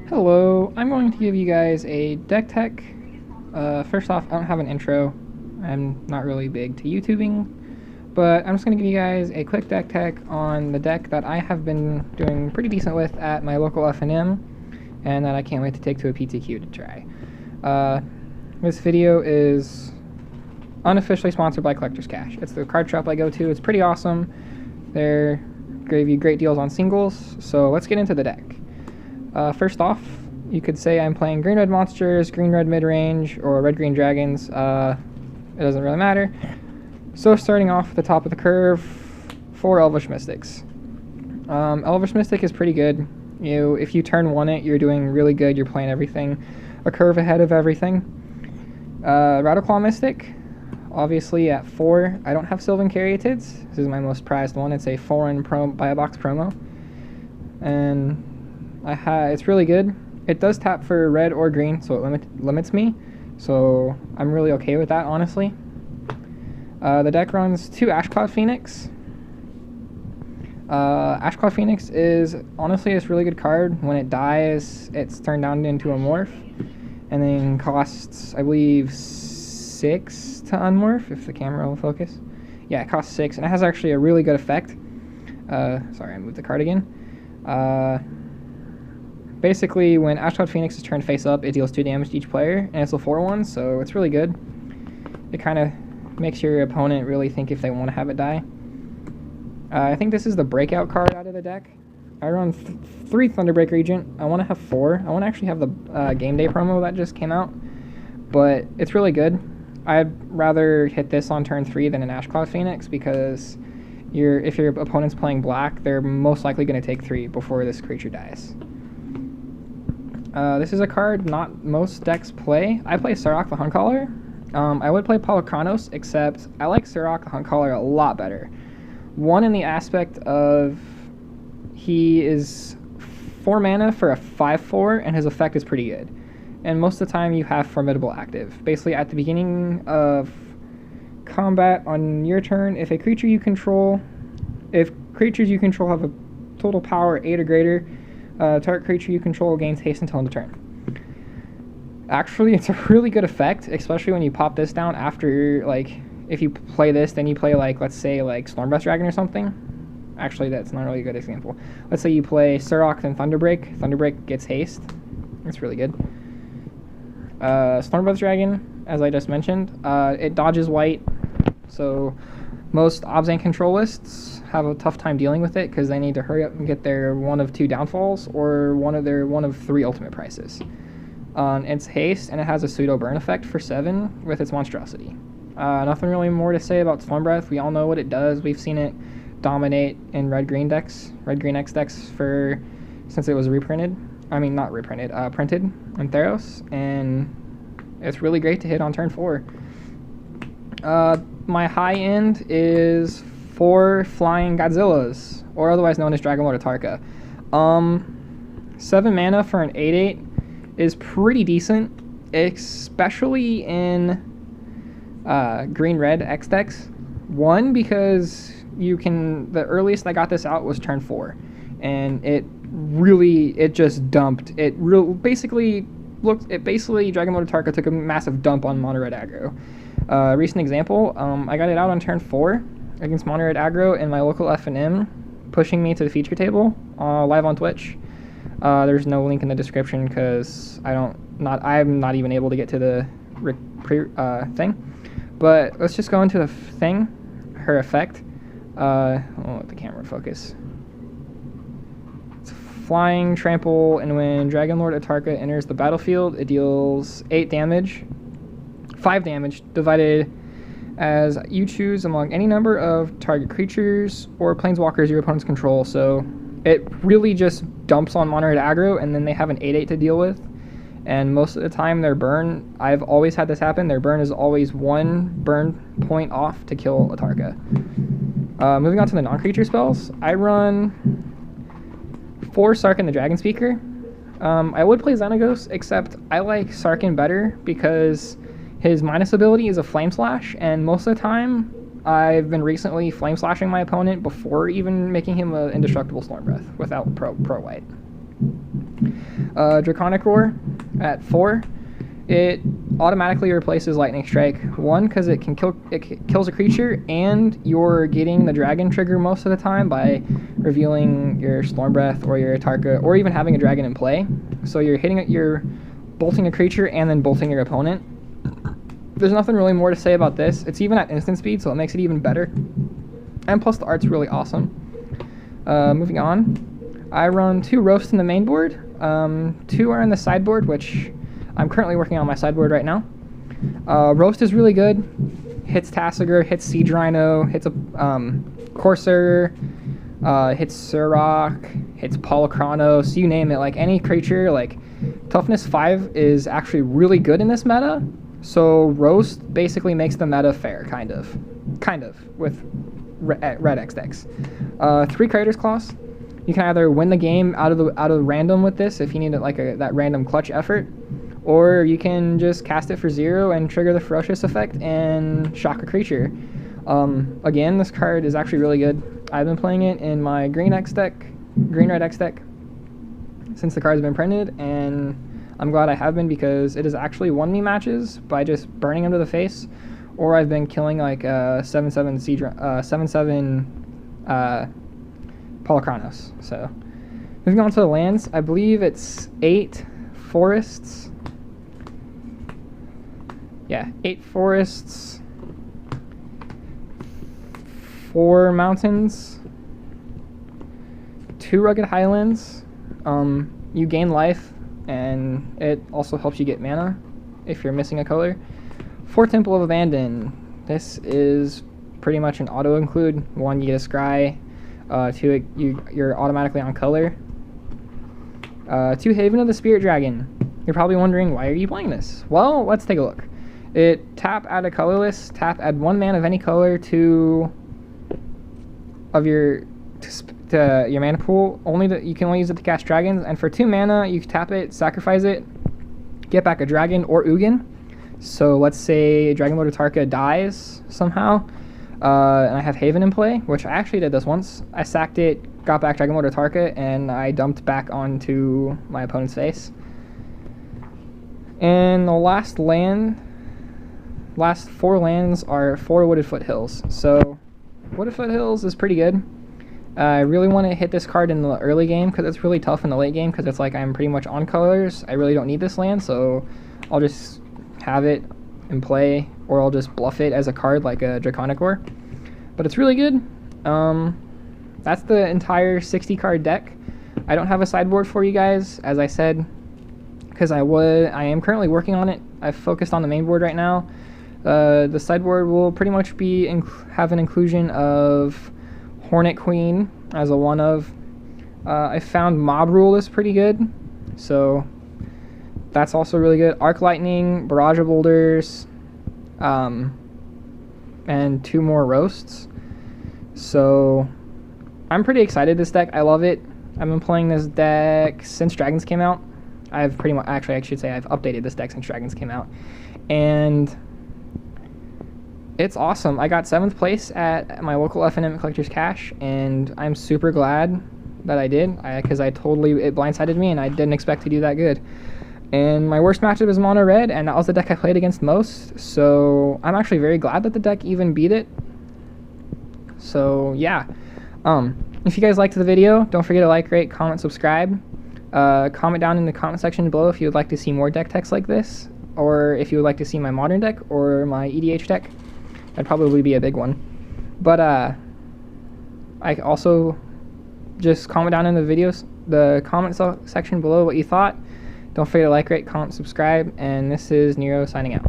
Hello, I'm going to give you guys a deck tech. First off, I don't have an intro. I'm not really big to YouTubing, but I'm just going to give you guys a quick deck tech on the deck that I have been doing pretty decent with at my local F&M, and that I can't wait to take to a PTQ to try. This video is unofficially sponsored by Collector's Cash. It's the card shop I go to. It's pretty awesome. They give you great deals on singles, so let's get into the deck. First off, you could say I'm playing green-red monsters, green-red mid-range, or red-green dragons. It doesn't really matter. So starting off at the top of the curve, 4 Elvish Mystics. Elvish Mystic is pretty good. If you turn 1 it, you're doing really good. You're playing everything a curve ahead of everything. Rattleclaw Mystic, obviously at 4. I don't have Sylvan Caryatids. This is my most prized one. It's a 4-in buy a box promo. And it's really good. It does tap for red or green, so it limits me. So I'm really okay with that, honestly. The deck runs 2 Ashcloud Phoenix. Ashcloud Phoenix is honestly a really good card. When it dies, it's turned down into a morph, and then costs, I believe, 6 to unmorph, if the camera will focus. Yeah, it costs 6, and it has actually a really good effect. Sorry, I moved the card again. Basically, when Ashcloud Phoenix is turned face up, it deals 2 damage to each player, and it's a 4/1, so it's really good. It kind of makes your opponent really think if they want to have it die. I think this is the breakout card out of the deck. I run 3 Thunderbreak Regent. I want to have 4. I want to actually have the Game Day promo that just came out, but it's really good. I'd rather hit this on turn 3 than an Ashcloud Phoenix, because if your opponent's playing black, they're most likely going to take 3 before this creature dies. This is a card not most decks play. I play Surrak the Huntcaller. I would play Polychronos, except I like Surrak the Huntcaller a lot better. One, in the aspect of he is 4 mana for a 5/4, and his effect is pretty good. And most of the time you have Formidable active. Basically, at the beginning of combat on your turn, if creatures you control have a total power 8 or greater, target creature you control gains haste until end of turn. Actually, it's a really good effect, especially when you pop this down after, like, if you play this, then you play, like, let's say, like, Stormbreath Dragon or something. Actually, that's not really a good example. Let's say you play Surrak and Thunderbreak. Thunderbreak gets haste. It's really good. Stormbreath Dragon, as I just mentioned, it dodges white, so most Obzan control lists have a tough time dealing with it because they need to hurry up and get their 1 of 2 downfalls or one of 3 ultimate prices. It's haste, and it has a pseudo burn effect for 7 with its monstrosity. Nothing really more to say about Stormbreath. We all know what it does. We've seen it dominate in red-green decks, red-green X decks since it was reprinted. I mean, not reprinted, printed in Theros, and it's really great to hit on turn 4. My high end is 4 Flying Godzillas, or otherwise known as Dragonlord Atarka. 7 mana for an 8/8 is pretty decent, especially in green-red X decks. 1, because the earliest I got this out was turn 4, and it just dumped. Basically Dragonlord Atarka took a massive dump on mono red aggro. Recent example, I got it out on turn 4 against mono red aggro in my local F&M, pushing me to the feature table live on Twitch. There's no link in the description because I'm not even able to get to the thing. But let's just go into the thing, her effect. I'll let the camera focus. It's flying, trample, and when Dragonlord Atarka enters the battlefield, it deals 8 damage, 5 damage, divided as you choose among any number of target creatures or planeswalkers your opponents control. So it really just dumps on mono red aggro, and then they have an 8/8 to deal with. And most of the time their burn, I've always had this happen, their burn is always 1 burn point off to kill Atarka. Moving on to the non-creature spells, I run 4 Sarkhan the Dragon Speaker. I would play Xenagos, except I like Sarkhan better because his minus ability is a Flame Slash, and most of the time I've been recently Flame Slashing my opponent before even making him an indestructible Stormbreath without pro white. Draconic Roar at 4. It automatically replaces Lightning Strike. 1, because it kills a creature, and you're getting the dragon trigger most of the time by revealing your Storm Breath or your Atarka, or even having a dragon in play. So you're bolting a creature and then bolting your opponent. There's nothing really more to say about this. It's even at instant speed, so it makes it even better. And plus the art's really awesome. Moving on, I run 2 Roasts in the main board. 2 are in the sideboard, which I'm currently working on my sideboard right now. Roast is really good. Hits Tasigur, hits Siege Rhino, hits a Corsair, hits Surrock, hits Polychronos, you name it. Like any creature, like Toughness 5 is actually really good in this meta. So Roast basically makes the meta fair, kind of, with red X decks. 3 Creator's Claws. You can either win the game out of random with this if you need that random clutch effort, or you can just cast it for 0 and trigger the Ferocious effect and shock a creature. Again, this card is actually really good. I've been playing it in my green red X deck since the card's been printed, and I'm glad I have been, because it has actually won me matches by just burning them to the face, or I've been killing like 7/7 Siege 7/7 Polychronos. So moving on to the lands, I believe it's 8 forests. Yeah, 8 forests, 4 mountains, 2 rugged highlands. You gain life, and it also helps you get mana if you're missing a color. 4 Temple of Abandon. This is pretty much an auto include. 1, you get a scry. 2, you're automatically on color. 2, Haven of the Spirit Dragon. You're probably wondering, why are you playing this? Well, let's take a look. It add a colorless, add 1 mana of any color to your mana pool. You can only use it to cast dragons, and for 2 mana, you can tap it, sacrifice it, get back a dragon or Ugin. So let's say Dragon Lord Atarka dies somehow, and I have Haven in play, which I actually did this once. I sacked it, got back Dragon Lord Atarka, and I dumped back onto my opponent's face. And the last 4 lands are 4 Wooded Foothills. So Wooded Foothills is pretty good. I really want to hit this card in the early game, because it's really tough in the late game, because it's like I'm pretty much on colors. I really don't need this land, so I'll just have it in play, or I'll just bluff it as a card like a Draconic Roar. But it's really good. That's the entire 60 card deck. I don't have a sideboard for you guys, as I said, because I am currently working on it. I've focused on the main board right now. The sideboard will pretty much have an inclusion of Hornet Queen as a 1-of. I found Mob Rule is pretty good, so that's also really good. Arc Lightning, Barrage of Boulders, and 2 more Roasts. So I'm pretty excited this deck. I love it. I've been playing this deck since Dragons came out. I've pretty much, actually I should say I've updated this deck since Dragons came out, and it's awesome. I got 7th place at my local FNM Collector's Cash, and I'm super glad that I did, because it blindsided me, and I didn't expect to do that good. And my worst matchup is Mono Red, and that was the deck I played against most, so I'm actually very glad that the deck even beat it. So yeah, if you guys liked the video, don't forget to like, rate, comment, subscribe. Comment down in the comment section below if you would like to see more deck techs like this, or if you would like to see my modern deck or my EDH deck. That'd probably be a big one. But I also just comment down in the comment section below what you thought. Don't forget to like, rate, comment, subscribe, and this is Nero signing out.